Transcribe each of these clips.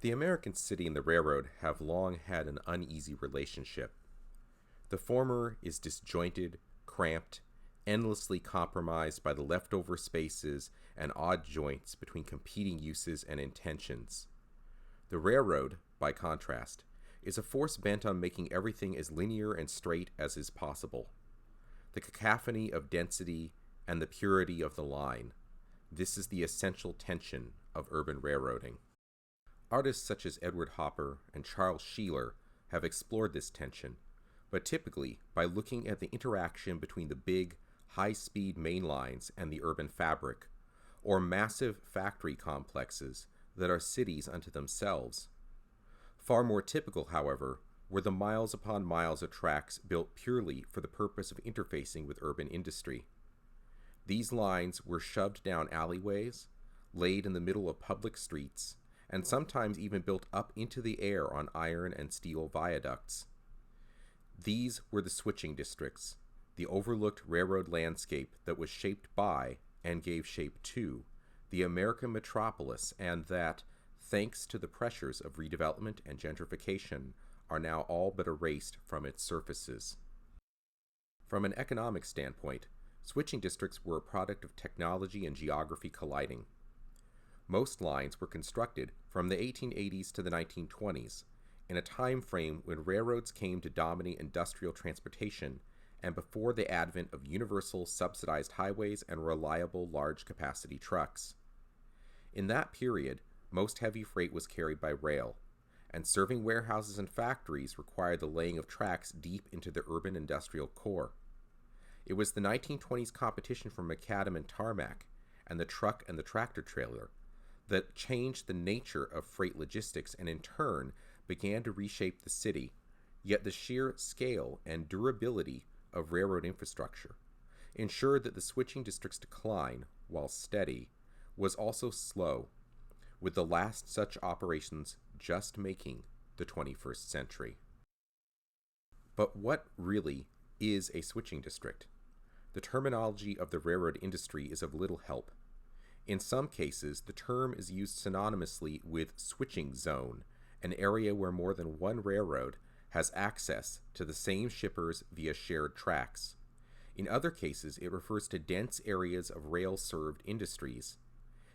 The American city and the railroad have long had an uneasy relationship. The former is disjointed, cramped, endlessly compromised by the leftover spaces and odd joints between competing uses and intentions. The railroad, by contrast, is a force bent on making everything as linear and straight as is possible. The cacophony of density and the purity of the line. This is the essential tension of urban railroading. Artists such as Edward Hopper and Charles Sheeler have explored this tension, but typically by looking at the interaction between the big, high-speed main lines and the urban fabric, or massive factory complexes that are cities unto themselves. Far more typical, however, were the miles upon miles of tracks built purely for the purpose of interfacing with urban industry. These lines were shoved down alleyways, laid in the middle of public streets, and sometimes even built up into the air on iron and steel viaducts. These were the switching districts, the overlooked railroad landscape that was shaped by, and gave shape to, the American metropolis, and that, thanks to the pressures of redevelopment and gentrification, are now all but erased from its surfaces. From an economic standpoint, switching districts were a product of technology and geography colliding. Most lines were constructed from the 1880s to the 1920s, in a time frame when railroads came to dominate industrial transportation and before the advent of universal subsidized highways and reliable large-capacity trucks. In that period, most heavy freight was carried by rail, and serving warehouses and factories required the laying of tracks deep into the urban industrial core. It was the 1920s competition for macadam and tarmac, and the truck and the tractor trailer, that changed the nature of freight logistics and in turn began to reshape the city, yet the sheer scale and durability of railroad infrastructure ensured that the switching district's decline, while steady, was also slow, with the last such operations just making the 21st century. But what really is a switching district? The terminology of the railroad industry is of little help. In some cases, the term is used synonymously with switching zone, an area where more than one railroad has access to the same shippers via shared tracks. In other cases, it refers to dense areas of rail-served industries.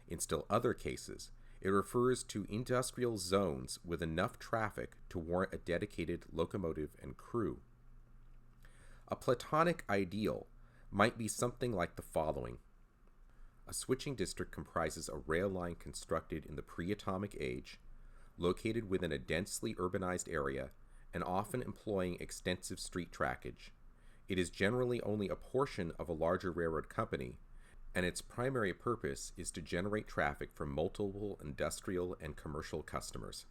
In still other cases, it refers to industrial zones with enough traffic to warrant a dedicated locomotive and crew. A platonic ideal might be something like the following. A switching district comprises a rail line constructed in the pre-atomic age, located within a densely urbanized area, and often employing extensive street trackage. It is generally only a portion of a larger railroad company, and its primary purpose is to generate traffic from multiple industrial and commercial customers.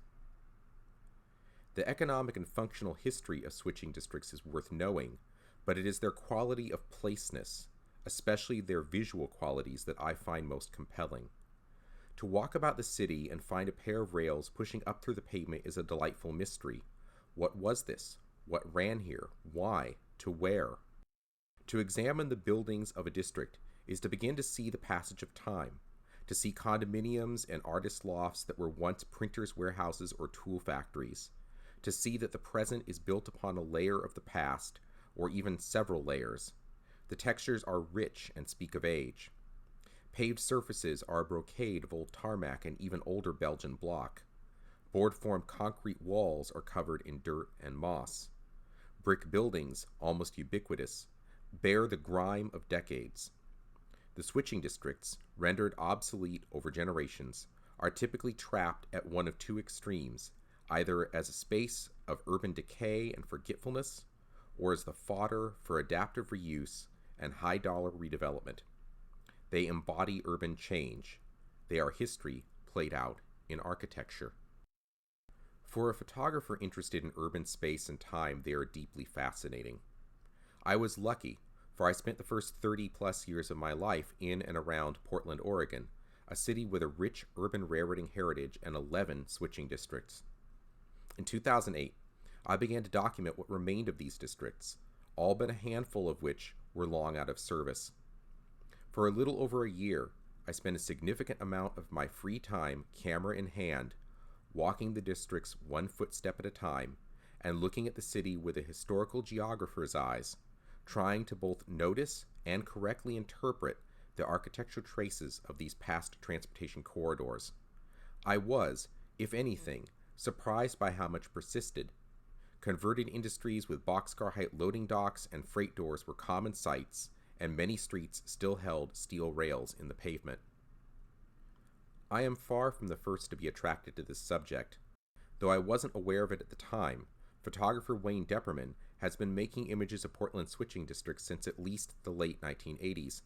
The economic and functional history of switching districts is worth knowing, but it is their quality of placeness, especially their visual qualities, that I find most compelling. To walk about the city and find a pair of rails pushing up through the pavement is a delightful mystery. What was this? What ran here? Why? To where? To examine the buildings of a district is to begin to see the passage of time, to see condominiums and artist lofts that were once printers' warehouses or tool factories, to see that the present is built upon a layer of the past, or even several layers. The textures are rich and speak of age. Paved surfaces are a brocade of old tarmac and even older Belgian block. Board-formed concrete walls are covered in dirt and moss. Brick buildings, almost ubiquitous, bear the grime of decades. The switching districts, rendered obsolete over generations, are typically trapped at one of two extremes, either as a space of urban decay and forgetfulness, or as the fodder for adaptive reuse and high-dollar redevelopment. They embody urban change. They are history played out in architecture. For a photographer interested in urban space and time, they are deeply fascinating. I was lucky, for I spent the first 30-plus years of my life in and around Portland, Oregon, a city with a rich urban railroading heritage and 11 switching districts. In 2008, I began to document what remained of these districts, all but a handful of which were long out of service. For a little over a year, I spent a significant amount of my free time, camera in hand, walking the districts one footstep at a time, and looking at the city with a historical geographer's eyes, trying to both notice and correctly interpret the architectural traces of these past transportation corridors. I was, if anything, surprised by how much persisted. Converted industries with boxcar height loading docks and freight doors were common sights, and many streets still held steel rails in the pavement. I am far from the first to be attracted to this subject. Though I wasn't aware of it at the time, photographer Wayne Depperman has been making images of Portland's switching districts since at least the late 1980s.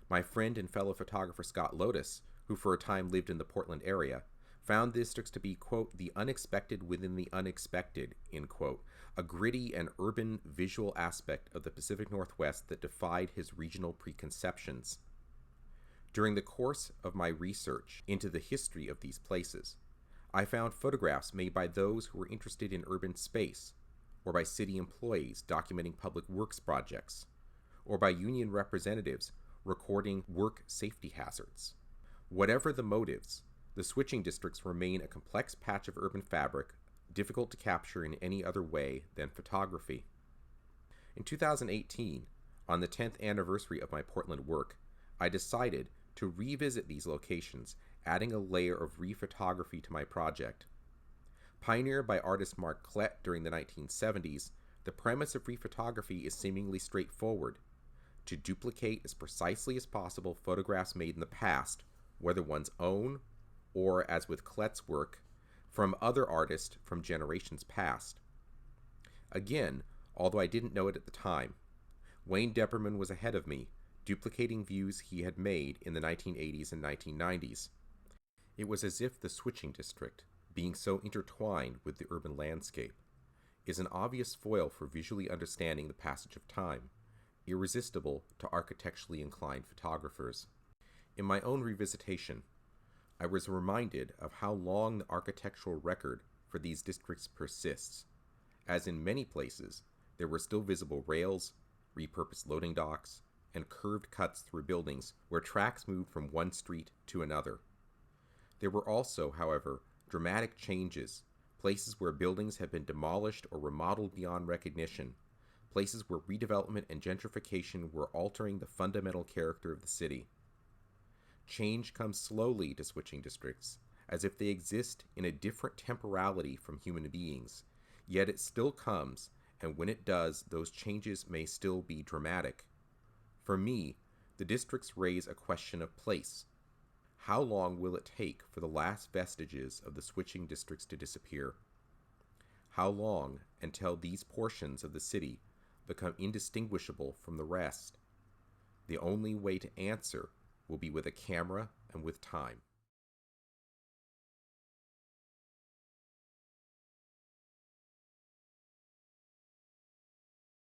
My friend and fellow photographer Scott Lotus, who for a time lived in the Portland area, found the districts to be, quote, the unexpected within the unexpected, end quote, a gritty and urban visual aspect of the Pacific Northwest that defied his regional preconceptions. During the course of my research into the history of these places, I found photographs made by those who were interested in urban space, or by city employees documenting public works projects, or by union representatives recording work safety hazards. Whatever the motives, the switching districts remain a complex patch of urban fabric, difficult to capture in any other way than photography. In 2018, on the 10th anniversary of my Portland work, I decided to revisit these locations, adding a layer of rephotography to my project. Pioneered by artist Mark Klett during the 1970s, the premise of rephotography is seemingly straightforward: to duplicate as precisely as possible photographs made in the past, whether one's own or, as with Klett's work, from other artists from generations past. Again, although I didn't know it at the time, Wayne Depperman was ahead of me, duplicating views he had made in the 1980s and 1990s. It was as if the switching district, being so intertwined with the urban landscape, is an obvious foil for visually understanding the passage of time, irresistible to architecturally inclined photographers. In my own revisitation, I was reminded of how long the architectural record for these districts persists, as in many places there were still visible rails, repurposed loading docks, and curved cuts through buildings where tracks moved from one street to another. There were also, however, dramatic changes, places where buildings had been demolished or remodeled beyond recognition, places where redevelopment and gentrification were altering the fundamental character of the city. Change comes slowly to switching districts, as if they exist in a different temporality from human beings, yet it still comes, and when it does, those changes may still be dramatic. For me, the districts raise a question of place. How long will it take for the last vestiges of the switching districts to disappear? How long until these portions of the city become indistinguishable from the rest? The only way to answer will be with a camera and with time.